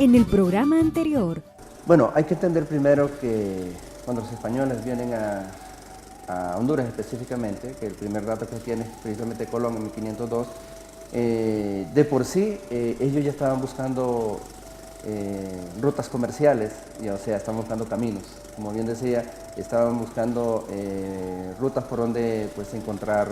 En el programa anterior. Bueno, hay que entender primero que cuando los españoles vienen a Honduras específicamente, que el primer dato que tiene es precisamente Colón en 1502, de por sí ellos ya estaban buscando rutas comerciales, o sea, estaban buscando caminos. Como bien decía, estaban buscando rutas por donde pues, encontrar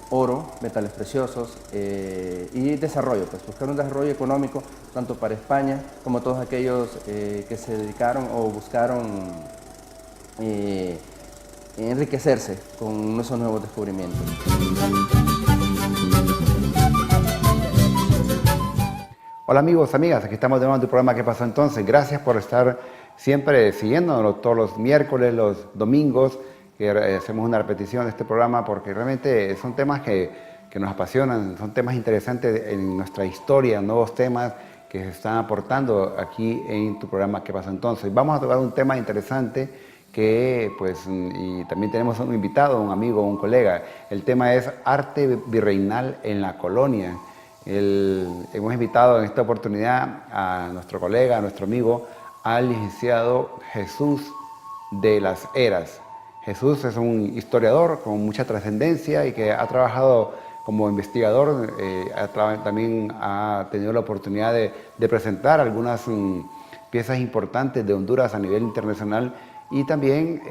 oro, metales preciosos y desarrollo, pues buscar un desarrollo económico tanto para España como todos aquellos que se dedicaron o buscaron enriquecerse con esos nuevos descubrimientos. Hola amigos, amigas, aquí estamos de nuevo en tu programa ¿Qué pasó entonces? Gracias por estar siempre siguiéndonos todos los miércoles, los domingos, que hacemos una repetición de este programa porque realmente son temas que nos apasionan, son temas interesantes en nuestra historia, nuevos temas que se están aportando aquí en tu programa ¿Qué pasó entonces? Vamos a tocar un tema interesante que pues, y también tenemos un invitado, un amigo, un colega. El tema es arte virreinal en la colonia. Hemos invitado en esta oportunidad a nuestro colega, a nuestro amigo, al licenciado Jesús de las Heras. Jesús es un historiador con mucha trascendencia y que ha trabajado como investigador, también ha tenido la oportunidad de presentar algunas piezas importantes de Honduras a nivel internacional y también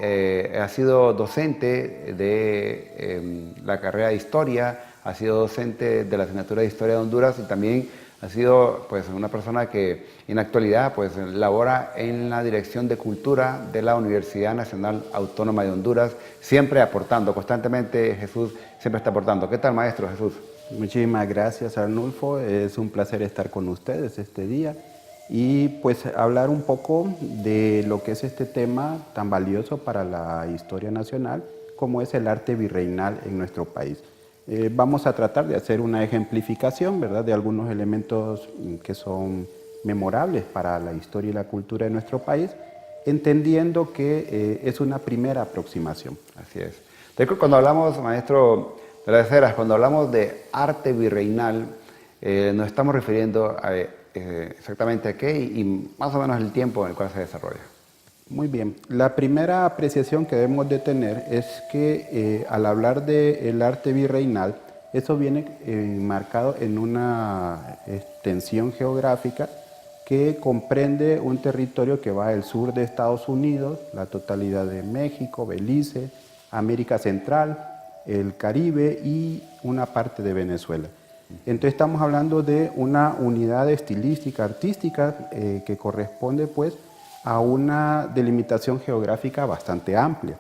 ha sido docente de la carrera de Historia, ha sido docente de la asignatura de Historia de Honduras y también ha sido pues, una persona que en la actualidad pues, labora en la Dirección de Cultura de la Universidad Nacional Autónoma de Honduras, siempre aportando, constantemente Jesús siempre está aportando. ¿Qué tal, maestro Jesús? Muchísimas gracias, Arnulfo. Es un placer estar con ustedes este día y pues hablar un poco de lo que es este tema tan valioso para la historia nacional como es el arte virreinal en nuestro país. Vamos a tratar de hacer una ejemplificación, ¿verdad?, de algunos elementos que son memorables para la historia y la cultura de nuestro país, entendiendo que es una primera aproximación. Así es. Entonces, cuando hablamos, maestro de las Heras, cuando hablamos de arte virreinal, nos estamos refiriendo a exactamente a qué y más o menos el tiempo en el cual se desarrolla. Muy bien. La primera apreciación que debemos de tener es que al hablar del arte virreinal, eso viene marcado en una extensión geográfica que comprende un territorio que va del sur de Estados Unidos, la totalidad de México, Belice, América Central, el Caribe y una parte de Venezuela. Entonces estamos hablando de una unidad estilística, artística, que corresponde pues a una delimitación geográfica bastante amplia.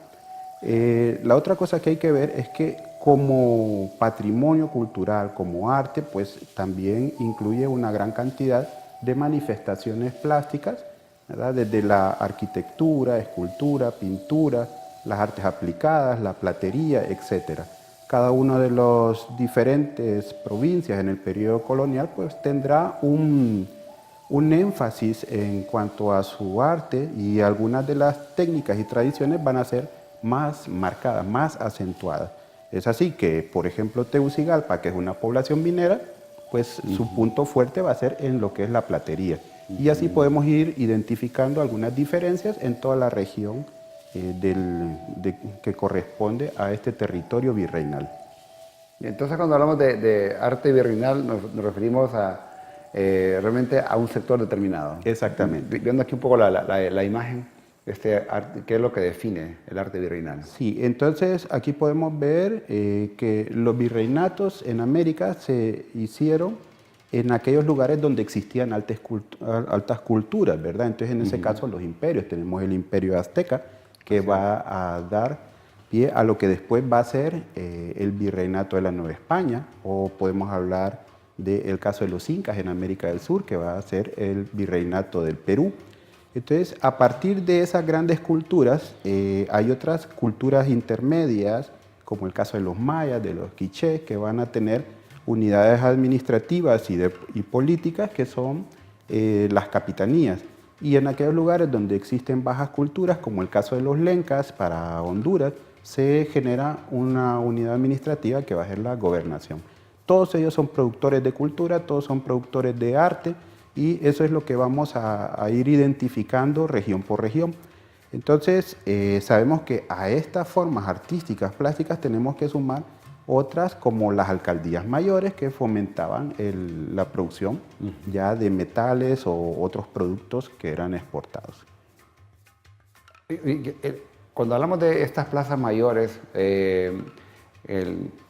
La otra cosa que hay que ver es que como patrimonio cultural, como arte, pues también incluye una gran cantidad de manifestaciones plásticas, ¿verdad?, desde la arquitectura, escultura, pintura, las artes aplicadas, la platería, etc. Cada una de las diferentes provincias en el periodo colonial pues tendrá un énfasis en cuanto a su arte y algunas de las técnicas y tradiciones van a ser más marcadas, más acentuadas. Es así que, por ejemplo, Tegucigalpa, que es una población minera, pues su punto fuerte va a ser en lo que es la platería. Y así podemos ir identificando algunas diferencias en toda la región que corresponde a este territorio virreinal. Entonces, cuando hablamos de arte virreinal, nos referimos realmente a un sector determinado. Exactamente. Viendo aquí un poco la imagen, ¿qué es lo que define el arte virreinal? Sí, entonces aquí podemos ver que los virreinatos en América se hicieron en aquellos lugares donde existían altas culturas, ¿verdad? Entonces en ese caso los imperios, tenemos el imperio azteca, que va a dar pie a lo que después va a ser el virreinato de la Nueva España, o podemos hablar del caso de los incas en América del Sur, que va a ser el virreinato del Perú. Entonces, a partir de esas grandes culturas, hay otras culturas intermedias, como el caso de los mayas, de los quichés, que van a tener unidades administrativas y políticas que son las capitanías. Y en aquellos lugares donde existen bajas culturas, como el caso de los lencas para Honduras, se genera una unidad administrativa que va a ser la gobernación. Todos ellos son productores de cultura, todos son productores de arte, y eso es lo que vamos a ir identificando región por región. Entonces, sabemos que a estas formas artísticas, plásticas, tenemos que sumar otras como las alcaldías mayores que fomentaban la producción ya de metales o otros productos que eran exportados. Cuando hablamos de estas plazas mayores,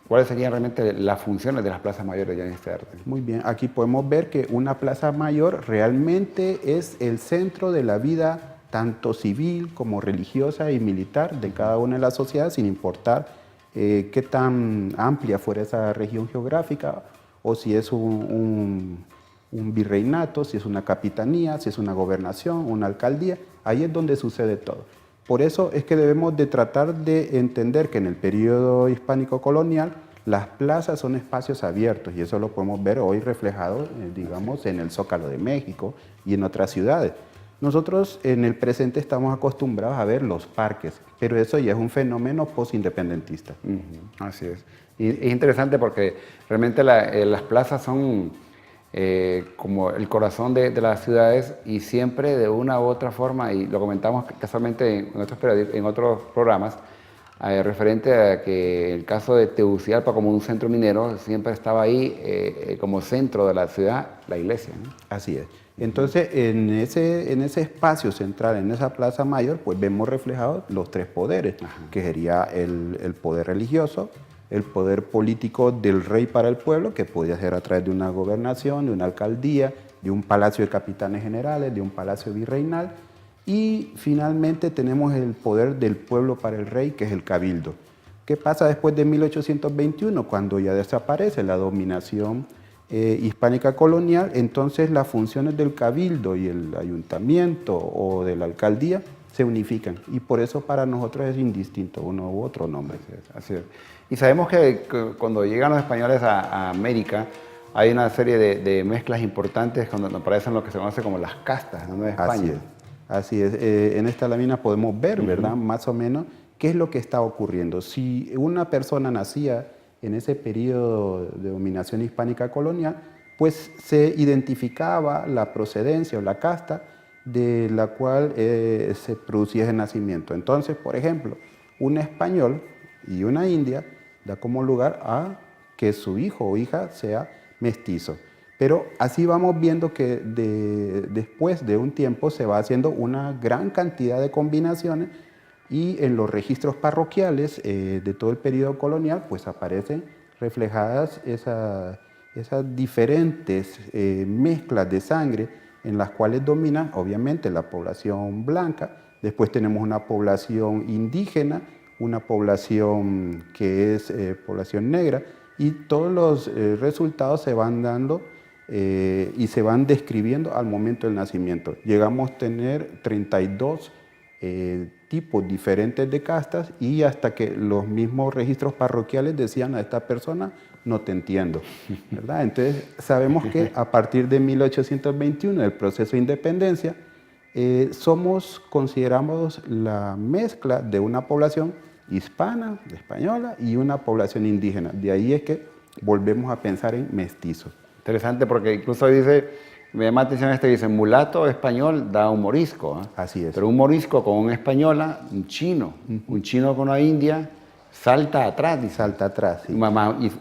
¿cuáles serían realmente las funciones de las plazas mayores ya en este arte? Muy bien, aquí podemos ver que una plaza mayor realmente es el centro de la vida tanto civil como religiosa y militar de cada una de las sociedades, sin importar qué tan amplia fuera esa región geográfica, o si es un virreinato, si es una capitanía, si es una gobernación, una alcaldía. Ahí es donde sucede todo. Por eso es que debemos de tratar de entender que en el periodo hispánico colonial las plazas son espacios abiertos, y eso lo podemos ver hoy reflejado, digamos, en el Zócalo de México y en otras ciudades. Nosotros en el presente estamos acostumbrados a ver los parques, pero eso ya es un fenómeno postindependentista. Así es. Y es interesante porque realmente las plazas son como el corazón de las ciudades, y siempre de una u otra forma, y lo comentamos casualmente en otros programas, referente a que el caso de Tegucigalpa como un centro minero, siempre estaba ahí como centro de la ciudad, la iglesia, ¿no? Así es. Entonces, en ese espacio central, en esa plaza mayor, pues vemos reflejados los tres poderes, que sería el poder religioso, el poder político del rey para el pueblo, que podía ser a través de una gobernación, de una alcaldía, de un palacio de capitanes generales, de un palacio virreinal, y finalmente tenemos el poder del pueblo para el rey, que es el cabildo. ¿Qué pasa después de 1821? Cuando ya desaparece la dominación hispánica colonial, entonces las funciones del cabildo y el ayuntamiento o de la alcaldía se unifican, y por eso para nosotros es indistinto uno u otro nombre. Así es. Y sabemos que cuando llegan los españoles a América, hay una serie de mezclas importantes cuando aparecen lo que se conoce como las castas, ¿no?, de España. Así es. En esta lámina podemos ver, ¿verdad?, más o menos qué es lo que está ocurriendo. Si una persona nacía en ese periodo de dominación hispánica colonial, pues se identificaba la procedencia o la casta de la cual se producía ese nacimiento. Entonces, por ejemplo, un español y una india da como lugar a que su hijo o hija sea mestizo. Pero así vamos viendo que después de un tiempo se va haciendo una gran cantidad de combinaciones, y en los registros parroquiales de todo el periodo colonial pues aparecen reflejadas esas diferentes mezclas de sangre, en las cuales domina obviamente la población blanca. Después tenemos una población indígena, una población que es población negra, y todos los resultados se van dando y se van describiendo al momento del nacimiento. Llegamos a tener 32 tipos diferentes de castas, y hasta que los mismos registros parroquiales decían: a esta persona no te entiendo, ¿verdad? Entonces sabemos que a partir de 1821, el proceso de independencia, consideramos la mezcla de una población hispana, española, y una población indígena. De ahí es que volvemos a pensar en mestizos. Interesante, porque incluso dice, me llama la atención dice, mulato español da un morisco, ¿eh? Así es. Pero un morisco con una española, un chino con una india, salta atrás. Dice. Salta atrás, sí.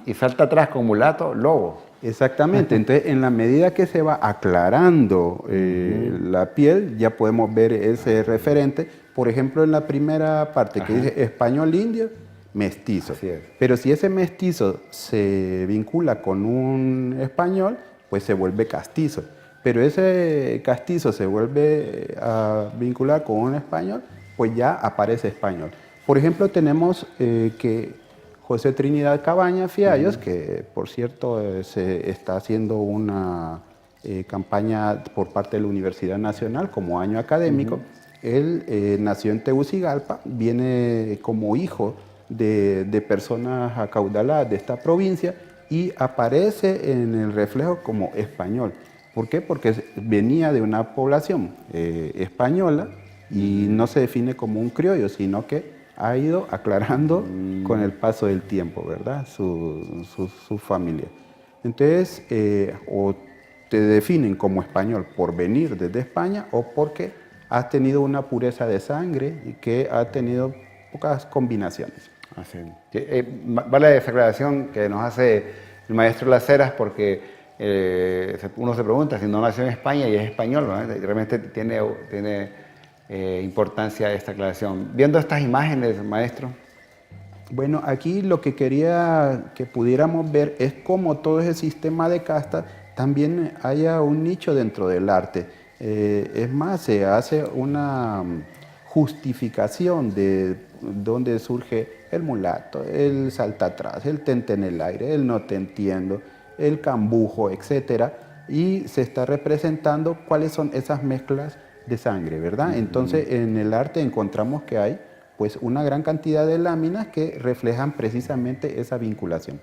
Y salta atrás con mulato, lobo. Exactamente. Entonces, en la medida que se va aclarando la piel, ya podemos ver ese referente. Por ejemplo, en la primera parte que dice español-indio, mestizo. Pero si ese mestizo se vincula con un español, pues se vuelve castizo. Pero ese castizo se vuelve a vincular con un español, pues ya aparece español. Por ejemplo, tenemos que José Trinidad Cabañas Fiallos, que por cierto se está haciendo una campaña por parte de la Universidad Nacional como año académico. Él nació en Tegucigalpa, viene como hijo de personas acaudaladas de esta provincia, y aparece en el reflejo como español. ¿Por qué? Porque venía de una población española, y no se define como un criollo, sino que ha ido aclarando con el paso del tiempo, ¿verdad?, su familia. Entonces, o te definen como español por venir desde España o porque has tenido una pureza de sangre y que ha tenido pocas combinaciones. Así. Vale esa aclaración que nos hace el maestro Las Heras, porque uno se pregunta si no nació en España y es español, ¿no? Realmente tiene importancia esta aclaración. Viendo estas imágenes, maestro. Bueno, aquí lo que quería que pudiéramos ver es cómo todo ese sistema de castas también haya un nicho dentro del arte. Es más, se hace una justificación de dónde surge el mulato, el salta atrás, el tente en el aire, el no te entiendo, el cambujo, etcétera, y se está representando cuáles son esas mezclas de sangre, ¿verdad? Entonces, en el arte encontramos que hay pues una gran cantidad de láminas que reflejan precisamente esa vinculación.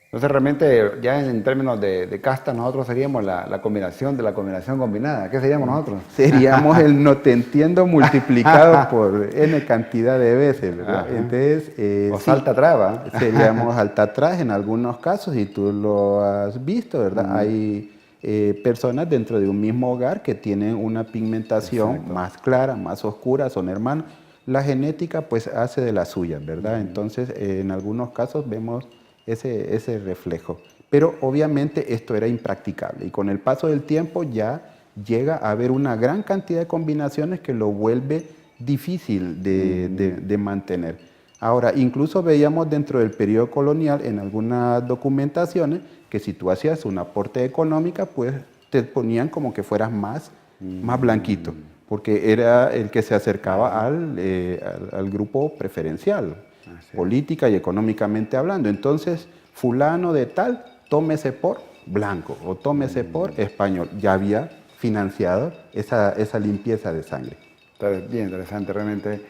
Entonces realmente ya en términos de casta nosotros seríamos la combinación de la combinación combinada. ¿Qué seríamos nosotros? Seríamos el no te entiendo multiplicado por n cantidad de veces, ¿verdad? Ajá. Entonces, O salta traba. seríamos alta atrás en algunos casos y tú lo has visto, ¿verdad? Hay personas dentro de un mismo hogar que tienen una pigmentación Exacto. más clara, más oscura, son hermanos. La genética pues hace de las suyas, ¿verdad? Entonces en algunos casos vemos ese reflejo. Pero obviamente esto era impracticable y con el paso del tiempo ya llega a haber una gran cantidad de combinaciones que lo vuelve difícil de mantener. Ahora, incluso veíamos dentro del periodo colonial en algunas documentaciones que si tú hacías un aporte económico, pues te ponían como que fueras más blanquito, porque era el que se acercaba al grupo preferencial, política y económicamente hablando. Entonces, fulano de tal, tómese por blanco o tómese por español. Ya había financiado esa limpieza de sangre. Entonces, bien interesante realmente.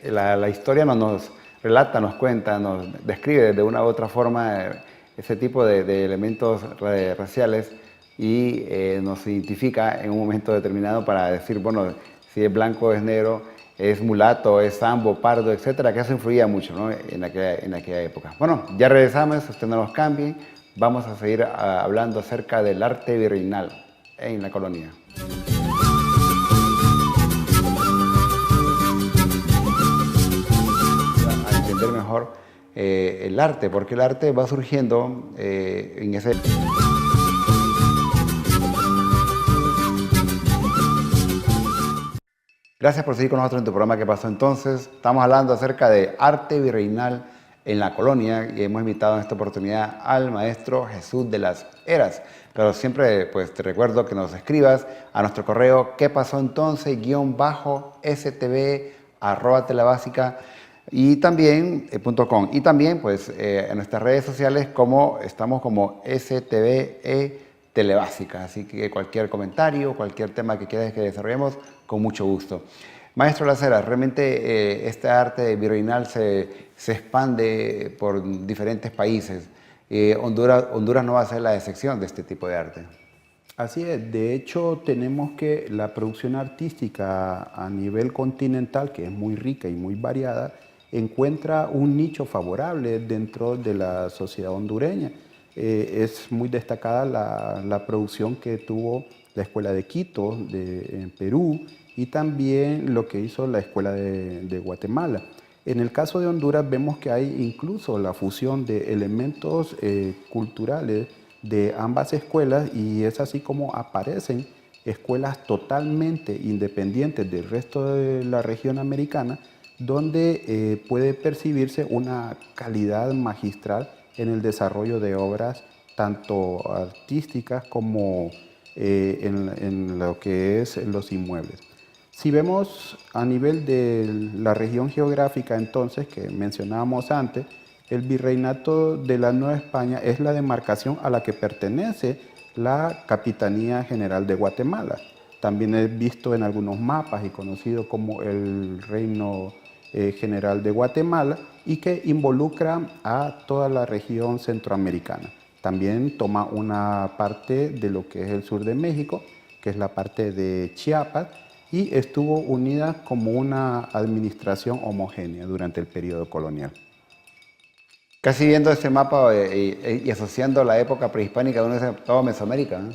La historia nos relata, nos cuenta, nos describe de una u otra forma ese tipo de elementos raciales y nos identifica en un momento determinado para decir, bueno, si es blanco, es negro, es mulato, es sambo, pardo, etcétera, que eso influía mucho, ¿no? en aquella época. Bueno, ya regresamos, usted no nos cambie, vamos a seguir hablando acerca del arte virreinal en la colonia. A entender mejor el arte, porque el arte va surgiendo en ese... Gracias por seguir con nosotros en tu programa ¿Qué pasó entonces? Estamos hablando acerca de arte virreinal en la colonia y hemos invitado en esta oportunidad al maestro Jesús de las Heras. Pero siempre pues te recuerdo que nos escribas a nuestro correo ¿qué pasó entonces? _stv@telebásica y también .com. Y también pues en nuestras redes sociales estamos como STVE Telebásica, así que cualquier comentario, cualquier tema que quieras que desarrollemos, con mucho gusto. Maestro Las Heras, realmente este arte virreinal se expande por diferentes países. Honduras no va a ser la excepción de este tipo de arte. Así es, de hecho tenemos que la producción artística a nivel continental, que es muy rica y muy variada, encuentra un nicho favorable dentro de la sociedad hondureña. Es muy destacada la producción que tuvo la Escuela de Quito en Perú y también lo que hizo la Escuela de Guatemala. En el caso de Honduras vemos que hay incluso la fusión de elementos culturales de ambas escuelas y es así como aparecen escuelas totalmente independientes del resto de la región americana donde puede percibirse una calidad magistral en el desarrollo de obras tanto artísticas como en lo que es los inmuebles. Si vemos a nivel de la región geográfica entonces que mencionábamos antes, el virreinato de la Nueva España es la demarcación a la que pertenece la Capitanía General de Guatemala. También es visto en algunos mapas y conocido como el Reino General de Guatemala y que involucra a toda la región centroamericana. También toma una parte de lo que es el sur de México, que es la parte de Chiapas, y estuvo unida como una administración homogénea durante el periodo colonial. Casi viendo este mapa y asociando la época prehispánica, uno dice todo Mesoamérica, ¿no?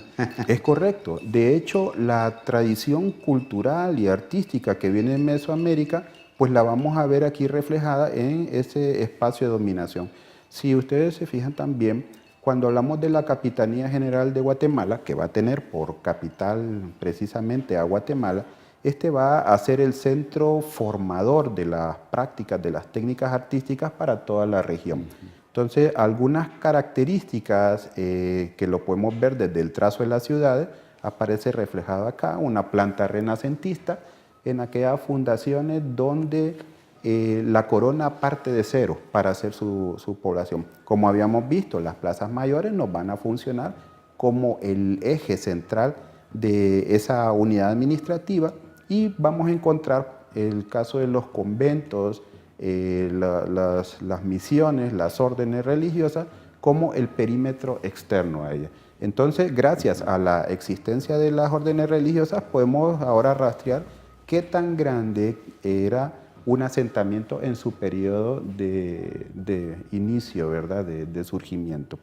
Es correcto. De hecho, la tradición cultural y artística que viene de Mesoamérica, pues la vamos a ver aquí reflejada en ese espacio de dominación. Si ustedes se fijan también, cuando hablamos de la Capitanía General de Guatemala, que va a tener por capital precisamente a Guatemala, este va a ser el centro formador de las prácticas, de las técnicas artísticas para toda la región. Entonces, algunas características que lo podemos ver desde el trazo de las ciudades, aparece reflejado acá, una planta renacentista en aquellas fundaciones donde la corona parte de cero para hacer su población. Como habíamos visto, las plazas mayores nos van a funcionar como el eje central de esa unidad administrativa y vamos a encontrar el caso de los conventos, las misiones, las órdenes religiosas, como el perímetro externo a ella. Entonces, gracias a la existencia de las órdenes religiosas, podemos ahora rastrear qué tan grande era un asentamiento en su periodo de inicio, ¿verdad?, de surgimiento.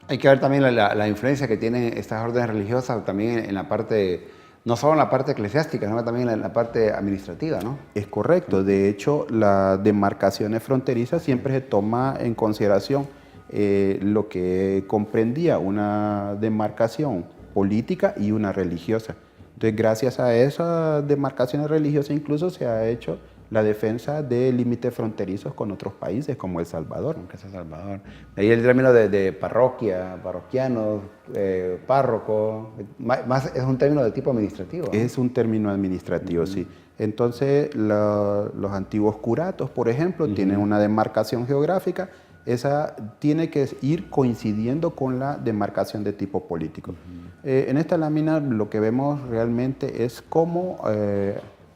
Hay que ver también la influencia que tienen estas órdenes religiosas también en la parte, no solo en la parte eclesiástica, sino también en la parte administrativa, ¿no? Es correcto. De hecho, las demarcaciones fronterizas siempre se toma en consideración lo que comprendía una demarcación política y una religiosa. Entonces, gracias a esas demarcaciones religiosas incluso se ha hecho la defensa de límites fronterizos con otros países como El Salvador. Salvador. Ahí el término de parroquia, parroquianos, párroco, más es un término de tipo administrativo, ¿no? Es un término administrativo, sí. Entonces, los antiguos curatos, por ejemplo, tienen una demarcación geográfica. Esa tiene que ir coincidiendo con la demarcación de tipo político. En esta lámina lo que vemos realmente es cómo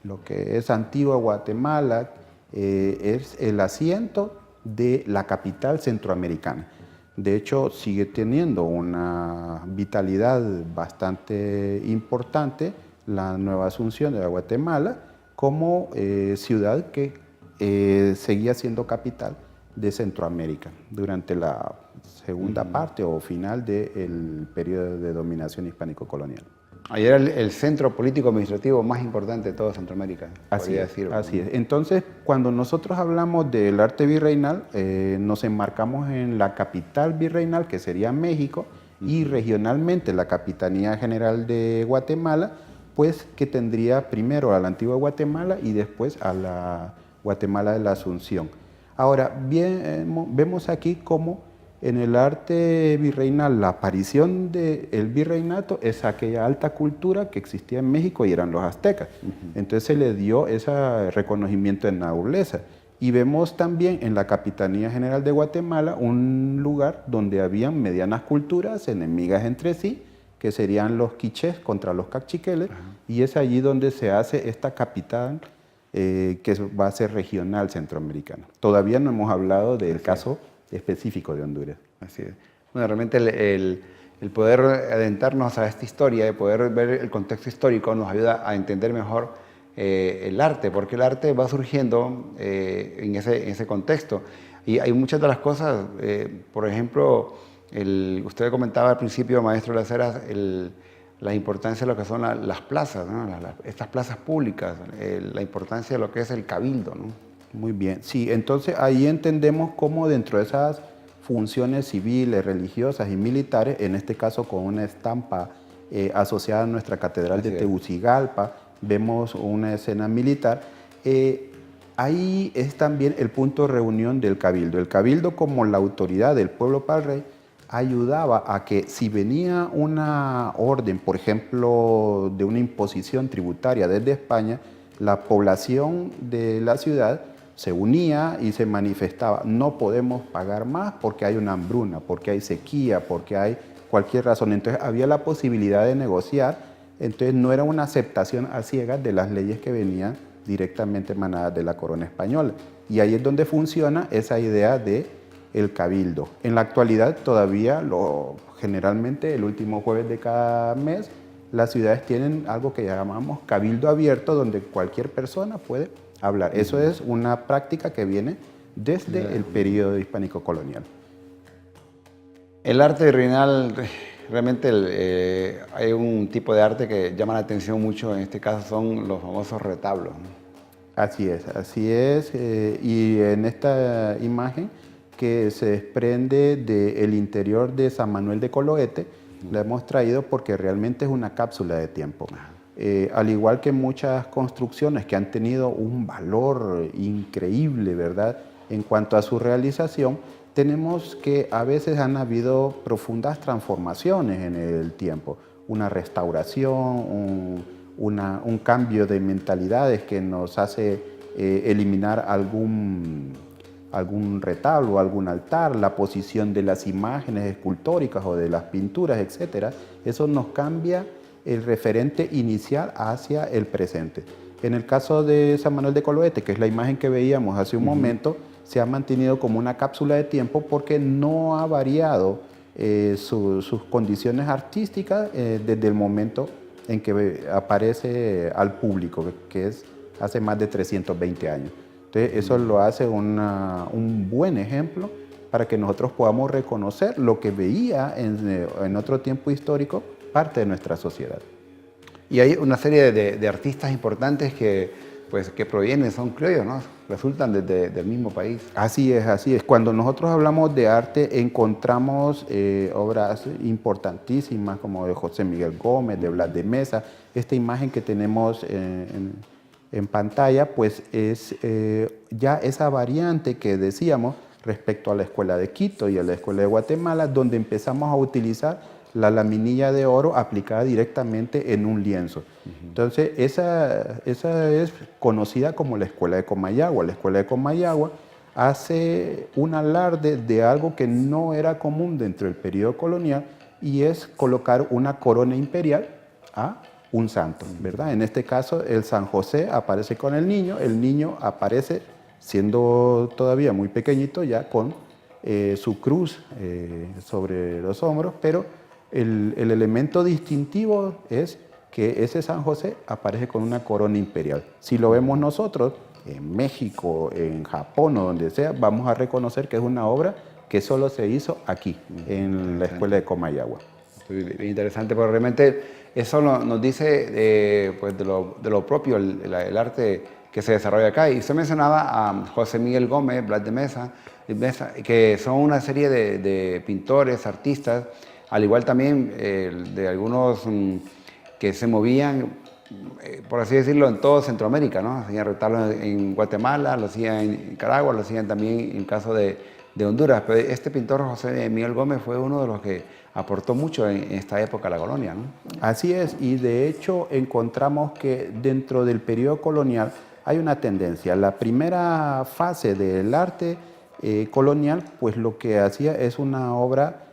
lo que es Antigua Guatemala es el asiento de la capital centroamericana. De hecho, sigue teniendo una vitalidad bastante importante la Nueva Asunción de Guatemala como ciudad que seguía siendo capital de Centroamérica durante la segunda parte o final del periodo de dominación hispánico-colonial. Ahí era el centro político administrativo más importante de toda Centroamérica. Así es. Entonces, cuando nosotros hablamos del arte virreinal, nos enmarcamos en la capital virreinal, que sería México, y regionalmente la Capitanía General de Guatemala, pues que tendría primero a la antigua Guatemala y después a la Guatemala de la Asunción. Ahora, vemos aquí cómo en el arte virreinal la aparición del virreinato es aquella alta cultura que existía en México y eran los aztecas. Entonces se le dio ese reconocimiento de nobleza. Y vemos también en la Capitanía General de Guatemala un lugar donde habían medianas culturas enemigas entre sí, que serían los quichés contra los cachiqueles, y es allí donde se hace esta capital que va a ser regional centroamericana. Todavía no hemos hablado del caso específico de Honduras. Así es. Bueno, realmente el poder adentrarnos a esta historia, de poder ver el contexto histórico, nos ayuda a entender mejor el arte, porque el arte va surgiendo en ese contexto. Y hay muchas de las cosas, por ejemplo, usted comentaba al principio, maestro Las Heras, la importancia de lo que son las plazas, ¿no? Estas plazas públicas, la importancia de lo que es el cabildo, ¿no? Muy bien, sí, entonces ahí entendemos cómo dentro de esas funciones civiles, religiosas y militares, en este caso con una estampa asociada a nuestra Catedral de Tegucigalpa, vemos una escena militar. Ahí es también el punto de reunión del cabildo. El cabildo, como la autoridad del pueblo para el rey, ayudaba a que si venía una orden, por ejemplo, de una imposición tributaria desde España, la población de la ciudad se unía y se manifestaba: no podemos pagar más porque hay una hambruna, porque hay sequía, porque hay cualquier razón. Entonces había la posibilidad de negociar. Entonces no era una aceptación a ciegas de las leyes que venían directamente emanadas de la corona española. Y ahí es donde funciona esa idea de el cabildo. En la actualidad todavía, generalmente el último jueves de cada mes, las ciudades tienen algo que llamamos cabildo abierto, donde cualquier persona puede hablar. Eso es una práctica que viene desde el periodo hispánico colonial. El arte virreinal, realmente hay un tipo de arte que llama la atención mucho, en este caso son los famosos retablos, ¿no? Así es. Y en esta imagen que se desprende del interior de San Manuel de Coloete, la hemos traído porque realmente es una cápsula de tiempo. Al igual que muchas construcciones que han tenido un valor increíble, ¿verdad? En cuanto a su realización, tenemos que a veces han habido profundas transformaciones en el tiempo, una restauración, un cambio de mentalidades que nos hace eliminar algún retablo, algún altar, la posición de las imágenes escultóricas o de las pinturas, etc. Eso nos cambia el referente inicial hacia el presente. En el caso de San Manuel de Coloete, que es la imagen que veíamos hace un momento, se ha mantenido como una cápsula de tiempo porque no ha variado sus condiciones artísticas desde el momento en que aparece al público, que es hace más de 320 años. Entonces, eso lo hace un buen ejemplo para que nosotros podamos reconocer lo que veía en otro tiempo histórico parte de nuestra sociedad. Y hay una serie de artistas importantes que provienen, son criollos, ¿no? Resultan del mismo país. Así es. Cuando nosotros hablamos de arte, encontramos obras importantísimas como de José Miguel Gómez, de Blas de Mesa. Esta imagen que tenemos en pantalla, pues es ya esa variante que decíamos respecto a la Escuela de Quito y a la Escuela de Guatemala, donde empezamos a utilizar la laminilla de oro aplicada directamente en un lienzo. Entonces, esa es conocida como la Escuela de Comayagua. La Escuela de Comayagua hace un alarde de algo que no era común dentro del periodo colonial, y es colocar una corona imperial a un santo, ¿verdad? En este caso, el San José aparece con el niño aparece siendo todavía muy pequeñito, ya con su cruz sobre los hombros, pero el elemento distintivo es que ese San José aparece con una corona imperial. Si lo vemos nosotros en México, en Japón o donde sea, vamos a reconocer que es una obra que solo se hizo aquí, en la Escuela de Comayagua. Bien interesante, porque realmente eso nos dice de lo propio, el arte que se desarrolla acá. Y usted mencionaba a José Miguel Gómez, Blas de Mesa, que son una serie de pintores, artistas, al igual también de algunos que se movían, por así decirlo, en toda Centroamérica, ¿no? Hacían retablos en Guatemala, lo hacían en Nicaragua, lo hacían también en el caso de Honduras. Pero este pintor, José Miguel Gómez, fue uno de los que aportó mucho en esta época a la colonia, ¿no? Así es, y de hecho encontramos que dentro del periodo colonial hay una tendencia. La primera fase del arte colonial, pues lo que hacía es una obra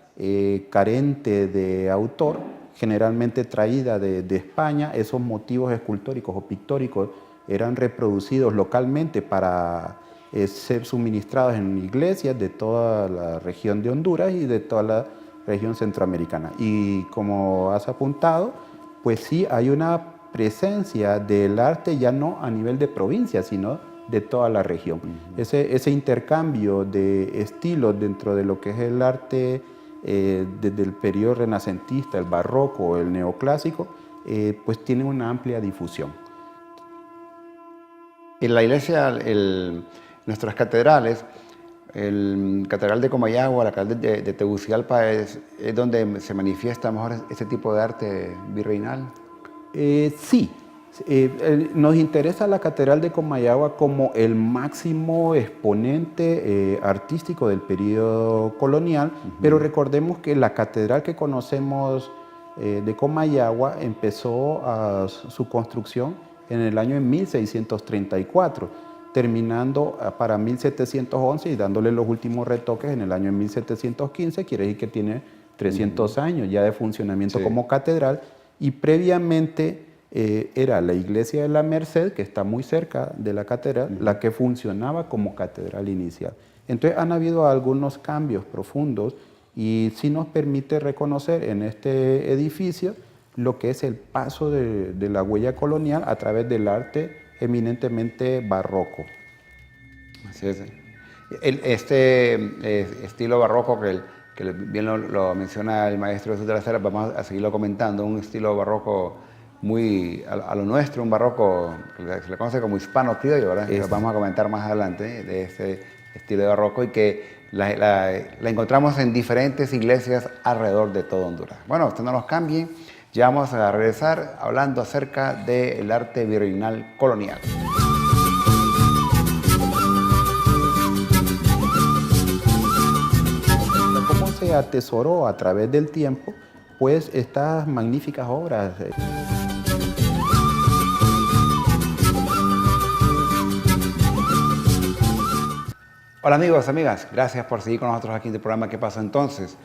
carente de autor, generalmente traída de España. Esos motivos escultóricos o pictóricos eran reproducidos localmente para ser suministrados en iglesias de toda la región de Honduras y de toda la región centroamericana. Y como has apuntado, pues sí hay una presencia del arte ya no a nivel de provincia, sino de toda la región. Ese intercambio de estilos dentro de lo que es el arte desde el periodo renacentista, el barroco, el neoclásico, pues tiene una amplia difusión. En la iglesia, nuestras catedrales, el Catedral de Comayagua, la Catedral de Tegucigalpa, es donde se manifiesta mejor este tipo de arte virreinal. Sí. Nos interesa la Catedral de Comayagua como el máximo exponente artístico del periodo colonial, pero recordemos que la catedral que conocemos de Comayagua empezó su construcción en el año 1634, terminando para 1711 y dándole los últimos retoques en el año 1715, quiere decir que tiene 300 años ya de funcionamiento como catedral, y previamente era la iglesia de la Merced, que está muy cerca de la catedral, la que funcionaba como catedral inicial. Entonces han habido algunos cambios profundos y sí nos permite reconocer en este edificio lo que es el paso de la huella colonial a través del arte eminentemente barroco. Así es. Estilo barroco que bien lo menciona el maestro Jesús de las Heras, vamos a seguirlo comentando, un estilo barroco muy a lo nuestro, un barroco que se le conoce como hispano criollo, ¿verdad? Que lo vamos a comentar más adelante de ese estilo de barroco y que la encontramos en diferentes iglesias alrededor de todo Honduras. Bueno, usted no nos cambie, ya vamos a regresar hablando acerca del arte virreinal colonial. ¿Cómo se atesoró a través del tiempo pues estas magníficas obras? Hola amigos, amigas, gracias por seguir con nosotros aquí en el programa ¿Qué pasó entonces?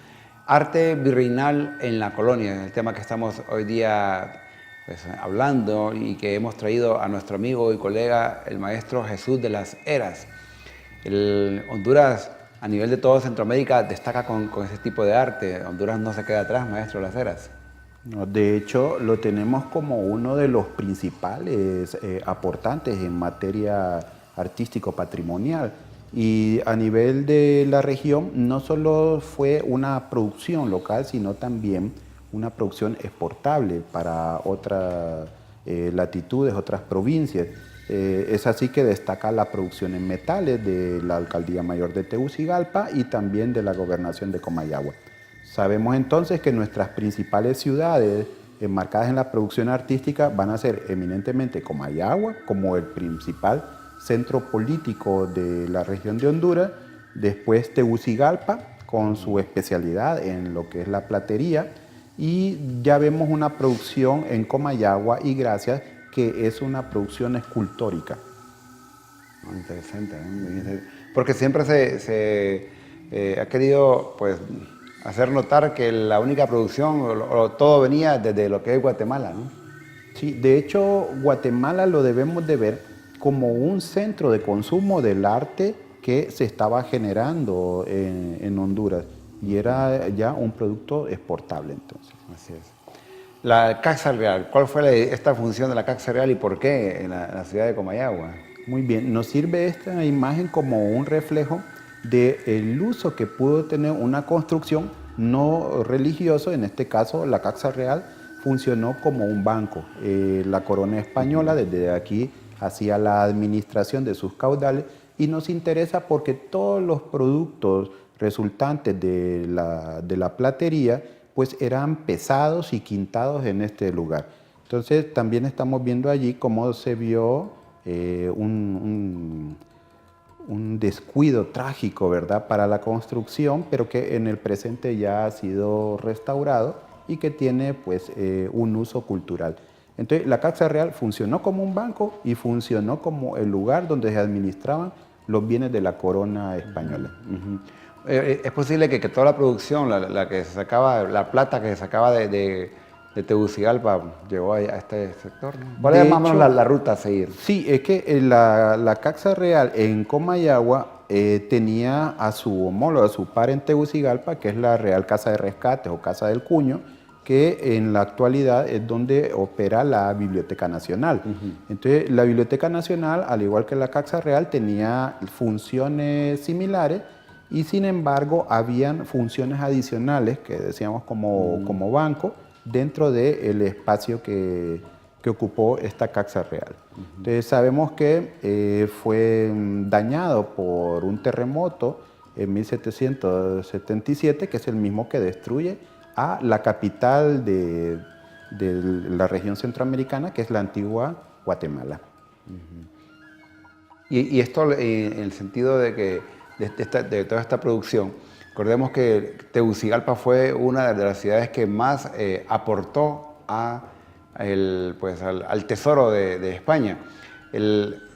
Arte virreinal en la colonia, el tema que estamos hoy día pues, hablando y que hemos traído a nuestro amigo y colega, el maestro Jesús de las Heras. Honduras, a nivel de todo Centroamérica, destaca con ese tipo de arte. Honduras no se queda atrás, maestro de las Heras. No, de hecho, lo tenemos como uno de los principales aportantes en materia artístico-patrimonial. Y a nivel de la región, no solo fue una producción local, sino también una producción exportable para otras latitudes, otras provincias. Es así que destaca la producción en metales de la Alcaldía Mayor de Tegucigalpa y también de la Gobernación de Comayagua. Sabemos entonces que nuestras principales ciudades enmarcadas en la producción artística van a ser eminentemente Comayagua, como el principal centro político de la región de Honduras, después Tegucigalpa, con su especialidad en lo que es la platería, y ya vemos una producción en Comayagua y Gracias, que es una producción escultórica. Interesante, ¿eh? Porque siempre se ha querido pues, hacer notar que la única producción, todo venía desde lo que es Guatemala, ¿no? Sí, de hecho, Guatemala lo debemos de ver como un centro de consumo del arte que se estaba generando en Honduras y era ya un producto exportable entonces. Así es. La Casa Real, ¿cuál fue esta función de la Casa Real y por qué en la ciudad de Comayagua? Muy bien, nos sirve esta imagen como un reflejo del uso que pudo tener una construcción no religioso, en este caso la Casa Real funcionó como un banco. La corona española desde aquí hacía la administración de sus caudales y nos interesa porque todos los productos resultantes de la platería pues eran pesados y quintados en este lugar. Entonces también estamos viendo allí cómo se vio un descuido trágico, ¿verdad?, para la construcción, pero que en el presente ya ha sido restaurado y que tiene pues un uso cultural. Entonces, la Casa Real funcionó como un banco y funcionó como el lugar donde se administraban los bienes de la corona española. Es posible que toda la producción, la que se sacaba, la plata que se sacaba de Tegucigalpa, llegó a este sector, ¿no? ¿Cuál es más o menos la ruta a seguir? Sí, es que la Casa Real en Comayagua tenía a su homólogo, a su par en Tegucigalpa, que es la Real Casa de Rescates o Casa del Cuño, que en la actualidad es donde opera la Biblioteca Nacional. Entonces, la Biblioteca Nacional, al igual que la Casa Real, tenía funciones similares y, sin embargo, habían funciones adicionales que decíamos como banco dentro del espacio que ocupó esta Casa Real. Entonces, sabemos que fue dañado por un terremoto en 1777, que es el mismo que destruye a la capital de la región centroamericana, que es la antigua Guatemala. Y esto en el sentido de que de toda esta producción, recordemos que Tegucigalpa fue una de las ciudades que más aportó al tesoro de España.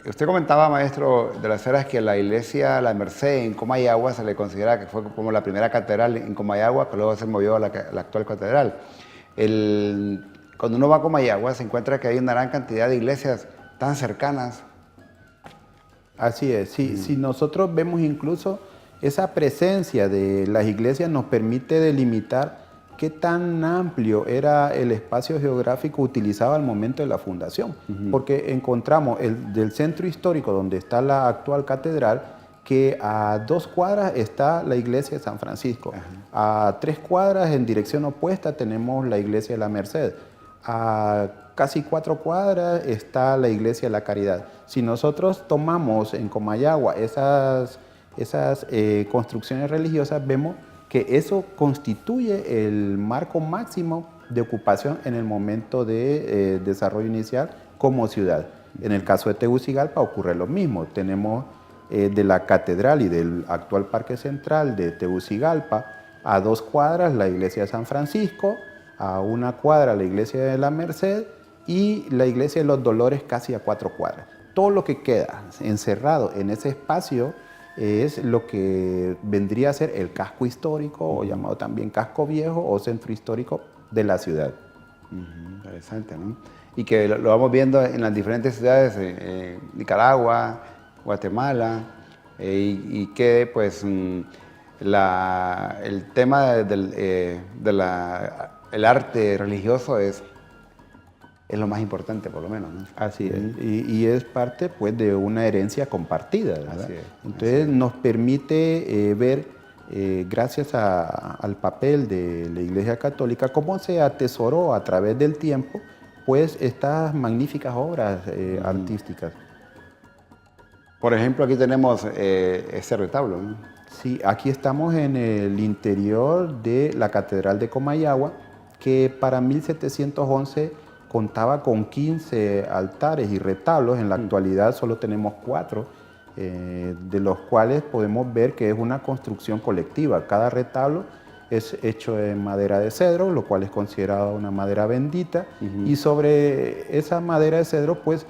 Usted comentaba, maestro de las Heras, que la iglesia La Merced en Comayagua se le considera que fue como la primera catedral en Comayagua, que luego se movió a la actual catedral. Cuando uno va a Comayagua se encuentra que hay una gran cantidad de iglesias tan cercanas. Así es, sí, si nosotros vemos incluso esa presencia de las iglesias nos permite delimitar qué tan amplio era el espacio geográfico utilizado al momento de la fundación, porque encontramos del centro histórico donde está la actual catedral, que a 2 cuadras está la iglesia de San Francisco. A 3 cuadras en dirección opuesta tenemos la iglesia de la Merced. A casi 4 cuadras está la iglesia de la Caridad. Si nosotros tomamos en Comayagua esas construcciones religiosas, vemos que eso constituye el marco máximo de ocupación en el momento de desarrollo inicial como ciudad. En el caso de Tegucigalpa ocurre lo mismo. Tenemos de la catedral y del actual Parque Central de Tegucigalpa a 2 cuadras la iglesia de San Francisco, a 1 cuadra la iglesia de la Merced y la iglesia de los Dolores casi a 4 cuadras. Todo lo que queda encerrado en ese espacio es lo que vendría a ser el casco histórico, o llamado también casco viejo o centro histórico de la ciudad. Interesante, ¿no? Y que lo vamos viendo en las diferentes ciudades, Nicaragua, Guatemala, y que pues el tema del arte religioso es lo más importante, por lo menos, ¿no? Así es, y es parte pues de una herencia compartida, ¿verdad? Así es, entonces nos permite ver, gracias al papel de la Iglesia Católica, cómo se atesoró a través del tiempo pues estas magníficas obras artísticas. Por ejemplo, aquí tenemos este retablo, ¿no? Sí, aquí estamos en el interior de la Catedral de Comayagua, que para 1711 contaba con 15 altares y retablos. En la actualidad solo tenemos 4, de los cuales podemos ver que es una construcción colectiva. Cada retablo es hecho en madera de cedro, lo cual es considerado una madera bendita, y sobre esa madera de cedro pues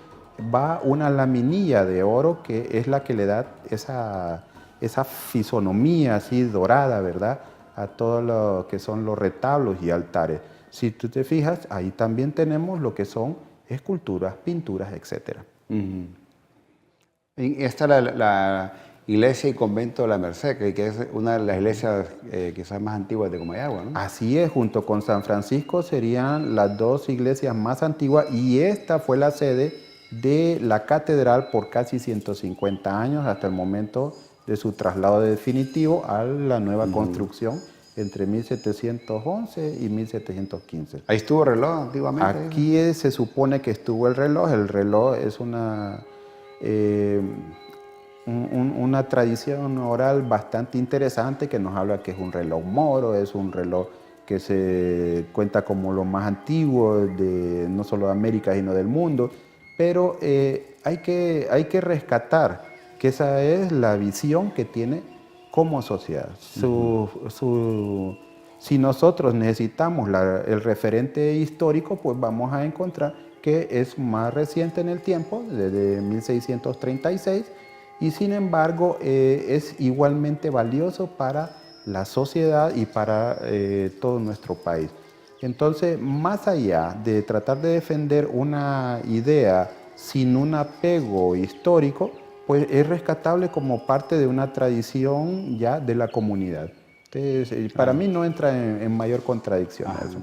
va una laminilla de oro que es la que le da esa fisonomía así dorada, ¿verdad?, a todo lo que son los retablos y altares. Si tú te fijas, ahí también tenemos lo que son esculturas, pinturas, etc. Y esta es la iglesia y convento de la Merced, que es una de las iglesias quizás más antiguas de Comayagua, ¿no? Así es, junto con San Francisco serían las 2 iglesias más antiguas, y esta fue la sede de la catedral por casi 150 años hasta el momento de su traslado definitivo a la nueva construcción entre 1711 y 1715. Ahí estuvo el reloj antiguamente. Aquí se supone que estuvo el reloj. El reloj es una tradición oral bastante interesante que nos habla que es un reloj moro, es un reloj que se cuenta como lo más antiguo de no solo de América sino del mundo, pero hay que rescatar que esa es la visión que tiene como sociedad. Si nosotros necesitamos el referente histórico, pues vamos a encontrar que es más reciente en el tiempo, desde 1636, y sin embargo es igualmente valioso para la sociedad y para todo nuestro país. Entonces, más allá de tratar de defender una idea sin un apego histórico, pues es rescatable como parte de una tradición ya de la comunidad. Entonces, para mí no entra en mayor contradicción eso.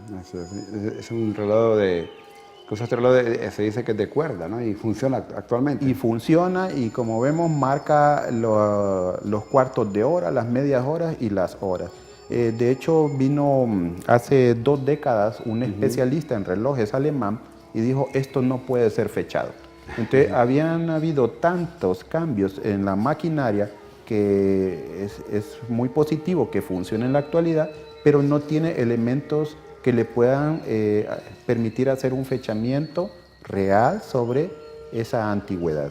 Es un reloj se dice que es de cuerda, ¿no? Y funciona actualmente. Y funciona, y como vemos marca los cuartos de hora, las medias horas y las horas. De hecho, vino hace 2 décadas un especialista en relojes alemán y dijo, esto no puede ser fechado. Entonces, habían habido tantos cambios en la maquinaria que es muy positivo que funcione en la actualidad, pero no tiene elementos que le puedan permitir hacer un fechamiento real sobre esa antigüedad.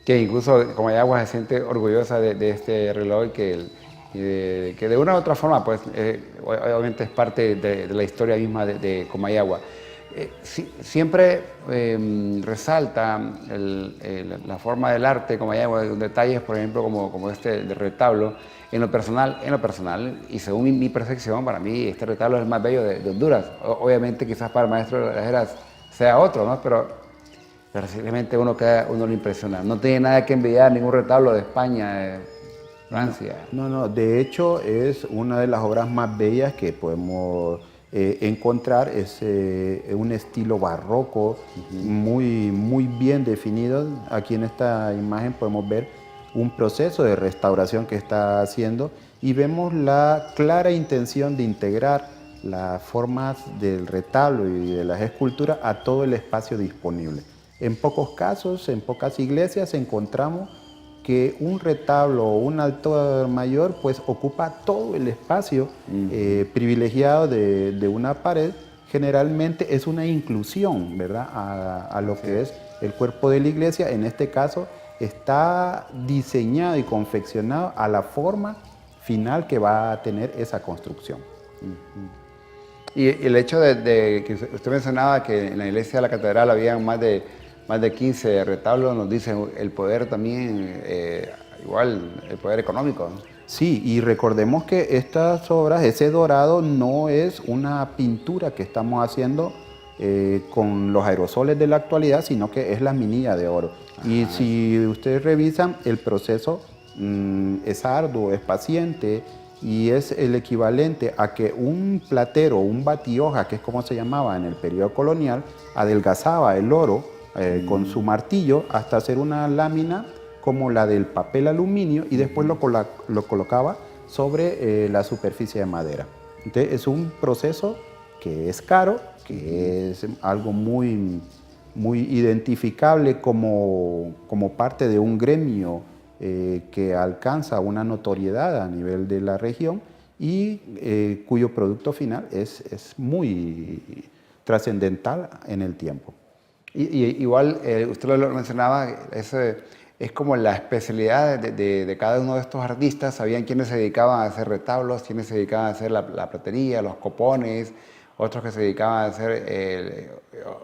Que incluso Comayagua se siente orgullosa de este reloj y que de una u otra forma, pues, obviamente es parte de la historia misma de Comayagua. Siempre resalta la forma del arte de Comayagua, detalles, por ejemplo, como este de retablo. En lo personal, y según mi percepción, para mí este retablo es el más bello de Honduras. Obviamente quizás para el maestro de las Heras sea otro, ¿no? Pero simplemente uno lo impresiona. No tiene nada que envidiar ningún retablo de España, de Francia. No, de hecho es una de las obras más bellas que podemos encontrar. Es un estilo barroco muy bien definido. Aquí en esta imagen podemos ver un proceso de restauración que está haciendo y vemos la clara intención de integrar las formas del retablo y de las esculturas a todo el espacio disponible. En pocos casos, en pocas iglesias encontramos que un retablo o un altar mayor pues ocupa todo el espacio privilegiado de una pared. Generalmente es una inclusión, ¿verdad?, a lo que es el cuerpo de la iglesia. En este caso está diseñado y confeccionado a la forma final que va a tener esa construcción. Y el hecho de que usted mencionaba que en la iglesia de la catedral había más de 15 retablos, nos dice el poder también, igual el poder económico, ¿no? Sí, y recordemos que estas obras, ese dorado no es una pintura que estamos haciendo con los aerosoles de la actualidad, sino que es la minilla de oro. Y si ustedes revisan, el proceso es arduo, es paciente, y es el equivalente a que un platero, un batioja, que es como se llamaba en el periodo colonial, adelgazaba el oro con su martillo hasta hacer una lámina como la del papel aluminio y después lo colocaba sobre la superficie de madera. Entonces es un proceso que es caro, que es algo muy identificable como parte de un gremio que alcanza una notoriedad a nivel de la región y cuyo producto final es muy trascendental en el tiempo. Y igual, usted lo mencionaba, es como la especialidad de cada uno de estos artistas. Sabían quiénes se dedicaban a hacer retablos, quiénes se dedicaban a hacer la platería, los copones, otros que se dedicaban a hacer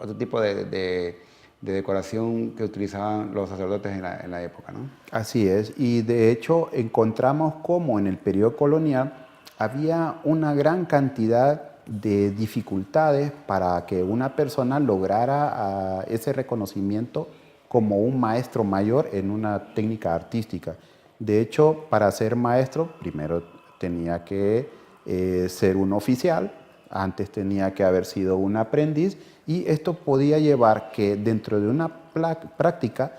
otro tipo de decoración que utilizaban los sacerdotes en la época, ¿no? Así es, y de hecho encontramos como en el periodo colonial había una gran cantidad de dificultades para que una persona lograra ese reconocimiento como un maestro mayor en una técnica artística. De hecho, para ser maestro, primero tenía que ser un oficial, antes tenía que haber sido un aprendiz, y esto podía llevar que dentro de una práctica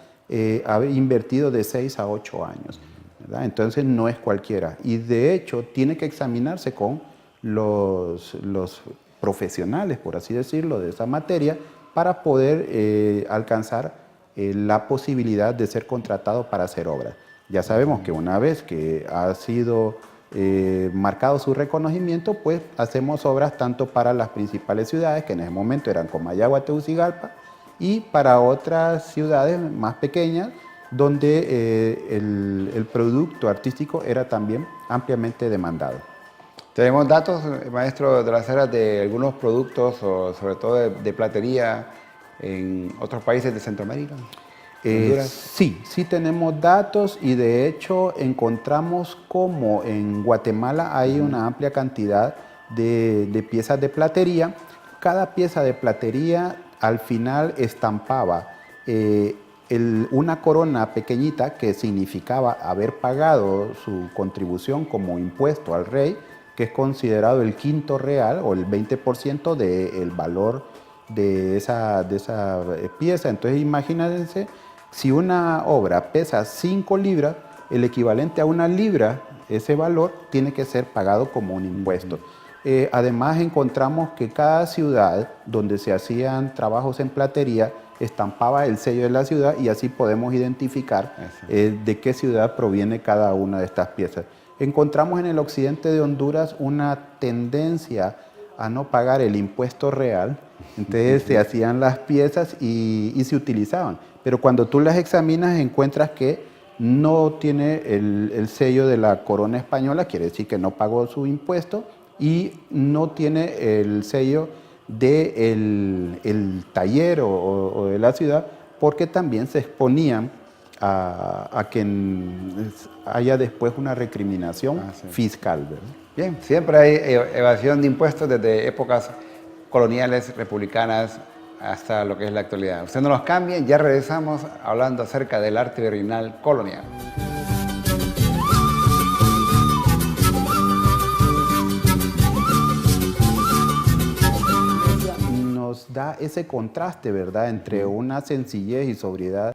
haber invertido de 6 a 8 años, ¿verdad? Entonces no es cualquiera. Y de hecho tiene que examinarse con los profesionales, por así decirlo, de esa materia para poder alcanzar la posibilidad de ser contratado para hacer obras. Ya sabemos que una vez que ha sido marcado su reconocimiento, pues hacemos obras tanto para las principales ciudades, que en ese momento eran Comayagua, Tegucigalpa, y para otras ciudades más pequeñas, donde el producto artístico era también ampliamente demandado. ¿Tenemos datos, maestro de las Heras, de algunos productos, o sobre todo de platería, en otros países de Centroamérica? Sí tenemos datos, y de hecho encontramos como en Guatemala hay una amplia cantidad de piezas de platería. Cada pieza de platería al final estampaba una corona pequeñita que significaba haber pagado su contribución como impuesto al rey, que es considerado el quinto real o el 20% del valor de esa pieza. Entonces imagínense, si una obra pesa 5 libras, el equivalente a 1 libra, ese valor tiene que ser pagado como un impuesto. Además encontramos que cada ciudad donde se hacían trabajos en platería estampaba el sello de la ciudad, y así podemos identificar de qué ciudad proviene cada una de estas piezas. Encontramos en el occidente de Honduras una tendencia a no pagar el impuesto real, entonces se hacían las piezas y se utilizaban. Pero cuando tú las examinas encuentras que no tiene el sello de la corona española, quiere decir que no pagó su impuesto, y no tiene el sello del taller o de la ciudad, porque también se exponían a que haya después una recriminación fiscal, ¿verdad? Bien, siempre hay evasión de impuestos desde épocas coloniales, republicanas, hasta lo que es la actualidad. Usted no nos cambie, ya regresamos hablando acerca del arte virreinal colonial. Nos da ese contraste, ¿verdad?, entre una sencillez y sobriedad.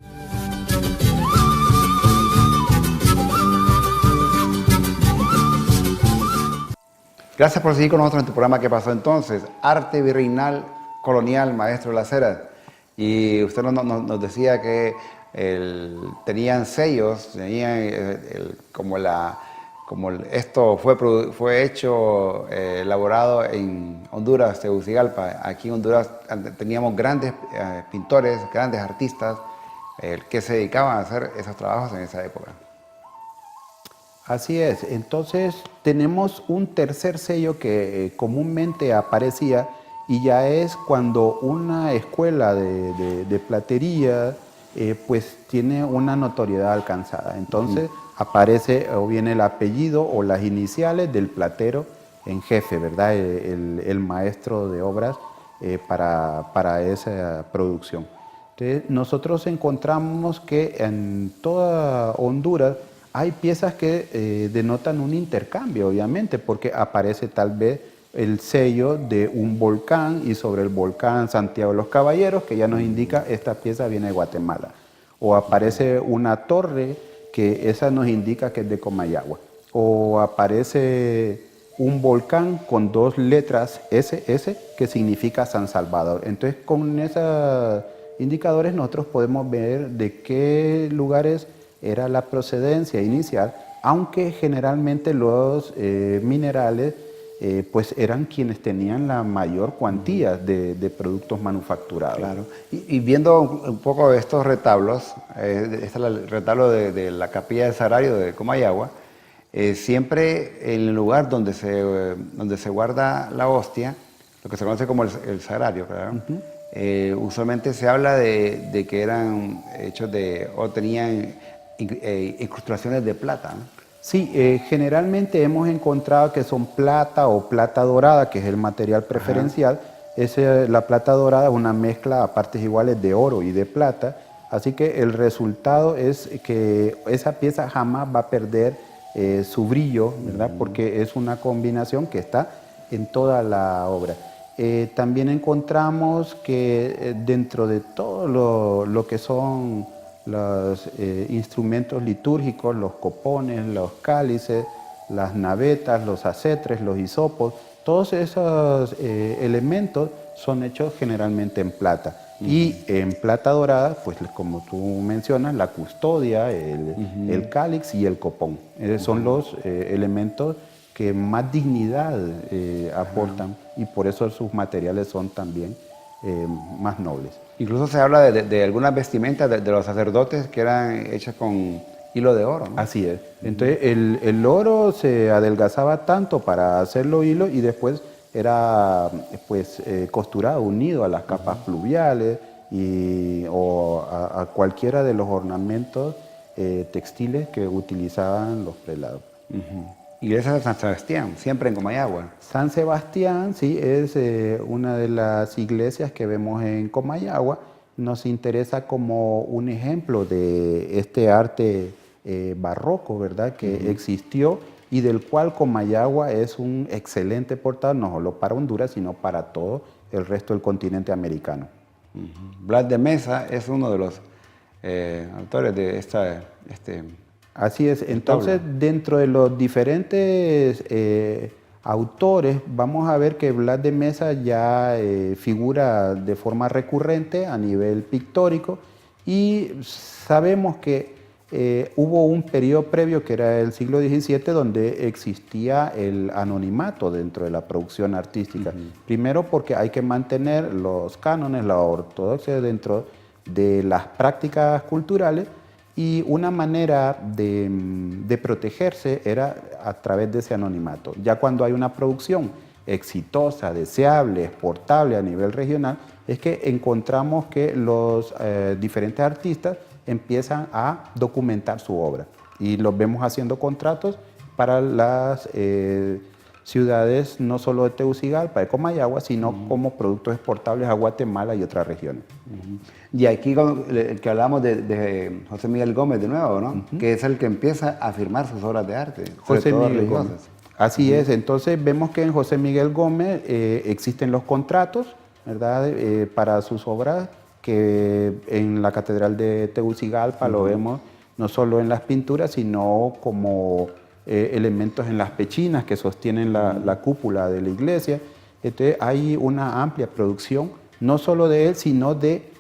Gracias por seguir con nosotros en tu programa ¿Qué pasó entonces? Arte virreinal colonial, maestro de la cera. Y usted nos decía que tenían sellos, tenían esto fue hecho, elaborado en Honduras, Tegucigalpa. Aquí en Honduras teníamos grandes pintores, grandes artistas que se dedicaban a hacer esos trabajos en esa época. Así es, entonces tenemos un tercer sello que comúnmente aparecía y ya es cuando una escuela de platería pues tiene una notoriedad alcanzada. Entonces aparece o viene el apellido o las iniciales del platero en jefe, ¿verdad? El maestro de obras para esa producción. Entonces nosotros encontramos que en toda Honduras hay piezas que denotan un intercambio, obviamente, porque aparece tal vez el sello de un volcán y sobre el volcán Santiago de los Caballeros, que ya nos indica esta pieza viene de Guatemala. O aparece una torre que esa nos indica que es de Comayagua. O aparece un volcán con dos letras SS que significa San Salvador. Entonces con esos indicadores nosotros podemos ver de qué lugares era la procedencia inicial, aunque generalmente los minerales pues eran quienes tenían la mayor cuantía de productos manufacturados. Claro. Y viendo un poco estos retablos, este es el retablo de la capilla del Sagrario de Comayagua, siempre en el lugar donde se guarda la hostia, lo que se conoce como el Sagrario, claro. Usualmente se habla de que eran hechos o tenían incrustaciones de plata, ¿no? Sí, generalmente hemos encontrado que son plata o plata dorada, que es el material preferencial. La plata dorada es una mezcla a partes iguales de oro y de plata, así que el resultado es que esa pieza jamás va a perder su brillo, ¿verdad? Porque es una combinación que está en toda la obra. También encontramos que dentro de todo lo que son los instrumentos litúrgicos, los copones, los cálices, las navetas, los acetres, los hisopos, todos esos elementos son hechos generalmente en plata. Y en plata dorada, pues como tú mencionas, la custodia, el cáliz y el copón. Son los elementos que más dignidad aportan y por eso sus materiales son también más nobles. Incluso se habla de algunas vestimentas de los sacerdotes que eran hechas con hilo de oro, ¿no? Así es. Entonces el oro se adelgazaba tanto para hacerlo hilo y después era pues costurado, unido a las capas pluviales o a cualquiera de los ornamentos textiles que utilizaban los prelados. Iglesia de San Sebastián, siempre en Comayagua. San Sebastián, sí, es una de las iglesias que vemos en Comayagua. Nos interesa como un ejemplo de este arte barroco, ¿verdad?, que existió y del cual Comayagua es un excelente portal, no solo para Honduras, sino para todo el resto del continente americano. Blas de Mesa es uno de los autores de Así es. Entonces, dentro de los diferentes autores, vamos a ver que Blas de Mesa ya figura de forma recurrente a nivel pictórico y sabemos que hubo un periodo previo que era el siglo XVII donde existía el anonimato dentro de la producción artística. Primero porque hay que mantener los cánones, la ortodoxia dentro de las prácticas culturales. Y una manera de protegerse era a través de ese anonimato. Ya cuando hay una producción exitosa, deseable, exportable a nivel regional, es que encontramos que los diferentes artistas empiezan a documentar su obra. Y los vemos haciendo contratos para las ciudades no solo de Tegucigalpa, de Comayagua, sino como productos exportables a Guatemala y otras regiones. Y aquí que hablamos de José Miguel Gómez de nuevo, ¿no? Que es el que empieza a firmar sus obras de arte. José Miguel Gómez. Así es, entonces vemos que en José Miguel Gómez existen los contratos, ¿verdad?, para sus obras, que en la Catedral de Tegucigalpa lo vemos no solo en las pinturas, sino como elementos en las pechinas que sostienen la cúpula de la iglesia. Entonces hay una amplia producción, no solo de él, sino de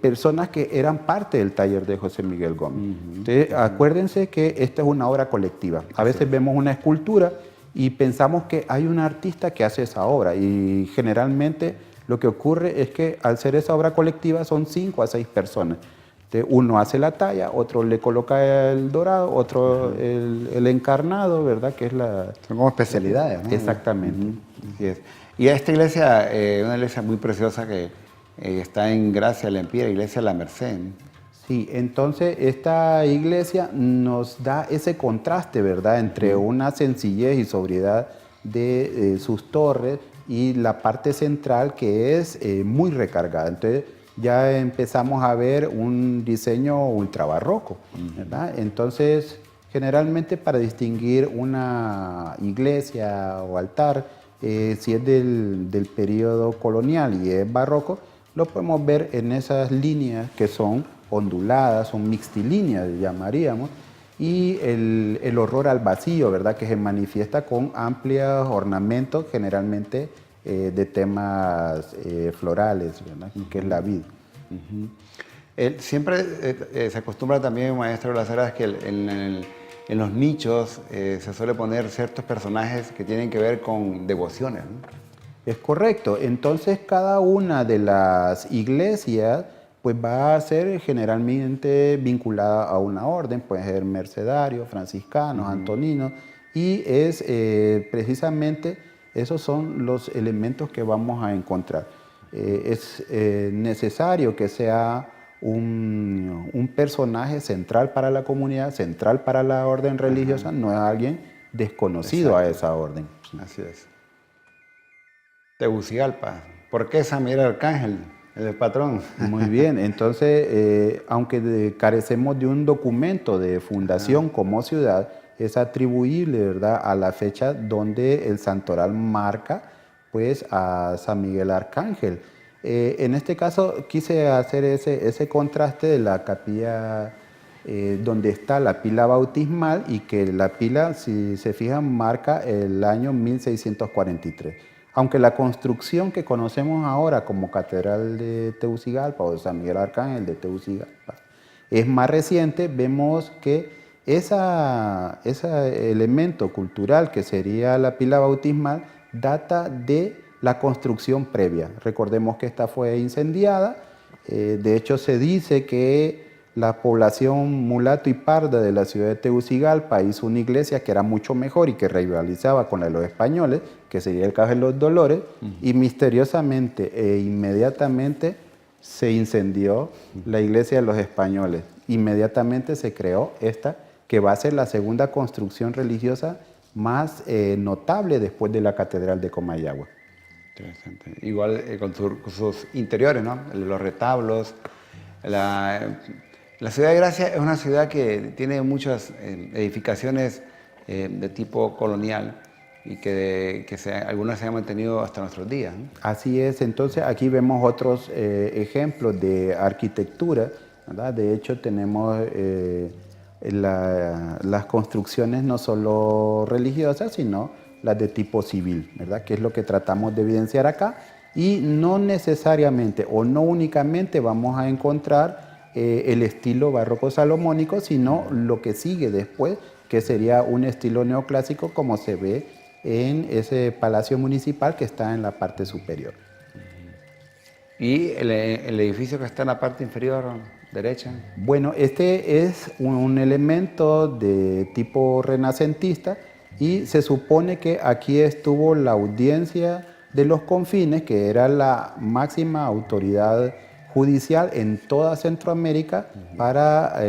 personas que eran parte del taller de José Miguel Gómez. Entonces, acuérdense que esta es una obra colectiva. A veces vemos una escultura y pensamos que hay un artista que hace esa obra, y generalmente lo que ocurre es que al ser esa obra colectiva son 5 a 6 personas. Entonces, uno hace la talla, otro le coloca el dorado, otro el encarnado, ¿verdad? Que es la... Son como especialidades, ¿no? Exactamente. Así es. Y esta iglesia, una iglesia muy preciosa que está en Gracia, la Empira, Iglesia de la Merced. Sí, entonces esta iglesia nos da ese contraste, ¿verdad?, entre una sencillez y sobriedad de sus torres y la parte central, que es muy recargada. Entonces ya empezamos a ver un diseño ultra barroco, ¿verdad? Entonces, generalmente para distinguir una iglesia o altar, si es del periodo colonial y es barroco, lo podemos ver en esas líneas que son onduladas, son mixtilíneas, llamaríamos, y el horror al vacío, ¿verdad?, que se manifiesta con amplios ornamentos, generalmente de temas florales, ¿verdad?, que es la vid. Siempre se acostumbra también, maestro de las Heras, que en los nichos se suele poner ciertos personajes que tienen que ver con devociones, ¿no? Es correcto. Entonces, cada una de las iglesias pues va a ser generalmente vinculada a una orden, puede ser mercedarios, franciscanos, antoninos, y es precisamente esos son los elementos que vamos a encontrar. Es necesario que sea un personaje central para la comunidad, central para la orden religiosa, no es alguien desconocido a esa orden. Así es. Tegucigalpa. ¿Por qué San Miguel Arcángel, el patrón? Muy bien, entonces, aunque carecemos de un documento de fundación como ciudad, es atribuible, ¿verdad?, a la fecha donde el santoral marca pues, a San Miguel Arcángel. En este caso quise hacer ese contraste de la capilla donde está la pila bautismal, y que la pila, si se fijan, marca el año 1643. Aunque la construcción que conocemos ahora como Catedral de Tegucigalpa o de San Miguel Arcángel de Tegucigalpa es más reciente, vemos que ese elemento cultural que sería la pila bautismal data de la construcción previa. Recordemos que esta fue incendiada, de hecho se dice que la población mulato y parda de la ciudad de Tegucigalpa hizo una iglesia que era mucho mejor y que rivalizaba con la de los españoles, que sería el Café de los Dolores, y misteriosamente e inmediatamente se incendió la iglesia de los españoles. Inmediatamente se creó esta, que va a ser la segunda construcción religiosa más notable después de la Catedral de Comayagua. Interesante. Igual con sus interiores, ¿no? Los retablos. La ciudad de Gracia es una ciudad que tiene muchas edificaciones de tipo colonial y que algunas se han mantenido hasta nuestros días, ¿no? Así es, entonces aquí vemos otros ejemplos de arquitectura, ¿verdad? De hecho tenemos las construcciones no solo religiosas, sino las de tipo civil, ¿verdad?, que es lo que tratamos de evidenciar acá, y no necesariamente o no únicamente vamos a encontrar el estilo barroco salomónico, sino lo que sigue después, que sería un estilo neoclásico, como se ve en ese palacio municipal que está en la parte superior. ¿Y el edificio que está en la parte inferior derecha? Bueno, este es un elemento de tipo renacentista, y se supone que aquí estuvo la audiencia de los confines, que era la máxima autoridad judicial en toda Centroamérica para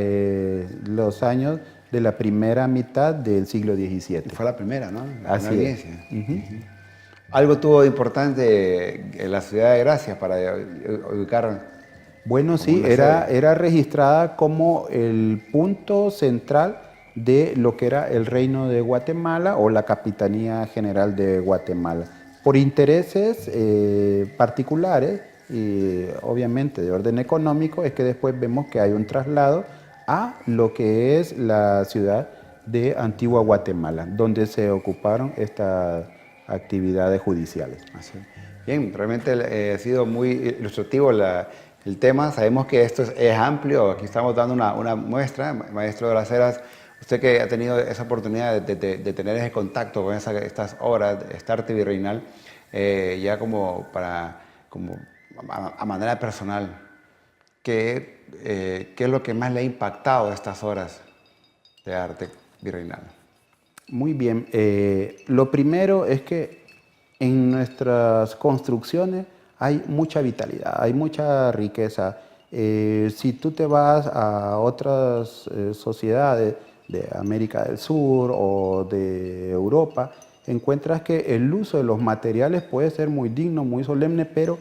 los años de la primera mitad del siglo XVII. Fue la primera, ¿no? Así audiencia. Algo tuvo de importante en la ciudad de Gracia para ubicar. Bueno, sí, era registrada como el punto central de lo que era el Reino de Guatemala o la Capitanía General de Guatemala. Por intereses particulares y obviamente de orden económico, es que después vemos que hay un traslado a lo que es la ciudad de Antigua Guatemala, donde se ocuparon estas actividades judiciales. Así. Bien, realmente ha sido muy ilustrativo el tema. Sabemos que esto es amplio. Aquí estamos dando una muestra, maestro de las Heras. Usted que ha tenido esa oportunidad de tener ese contacto con estas obras, este arte virreinal, ya como a manera personal, ¿qué es lo que más le ha impactado estas obras de arte virreinal? Muy bien. Lo primero es que en nuestras construcciones hay mucha vitalidad, hay mucha riqueza. Si tú te vas a otras sociedades de América del Sur o de Europa, encuentras que el uso de los materiales puede ser muy digno, muy solemne, pero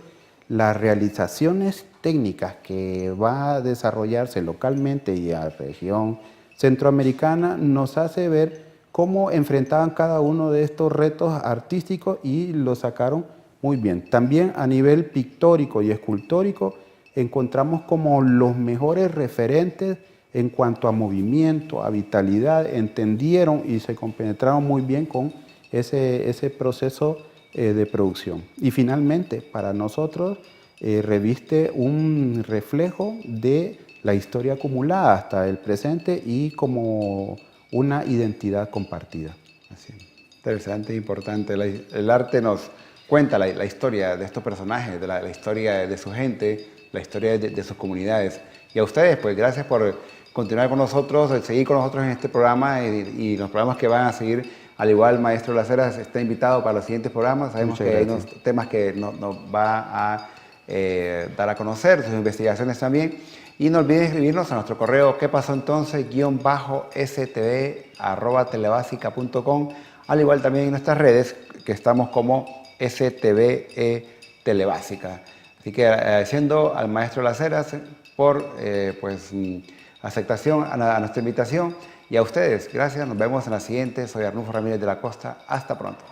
las realizaciones técnicas que va a desarrollarse localmente y a la región centroamericana nos hace ver cómo enfrentaban cada uno de estos retos artísticos y lo sacaron muy bien. También a nivel pictórico y escultórico encontramos como los mejores referentes en cuanto a movimiento, a vitalidad, entendieron y se compenetraron muy bien con ese proceso de producción. Y finalmente, para nosotros, reviste un reflejo de la historia acumulada hasta el presente y como una identidad compartida. Así. Interesante e importante. El arte nos cuenta la historia de estos personajes, de la historia de su gente, la historia de sus comunidades. Y a ustedes, pues gracias por continuar con nosotros, seguir con nosotros en este programa y los programas que van a seguir. Al igual, maestro Las Heras está invitado para los siguientes programas. Sabemos que hay unos temas que nos va a dar a conocer, sus investigaciones también. Y no olviden escribirnos a nuestro correo ¿qué pasó entonces? _stv@telebasica.com. Al igual también en nuestras redes, que estamos como STVE Telebásica. Así que agradeciendo al maestro Las Heras por aceptación a nuestra invitación. Y a ustedes, gracias. Nos vemos en la siguiente. Soy Arnulfo Ramírez de la Costa. Hasta pronto.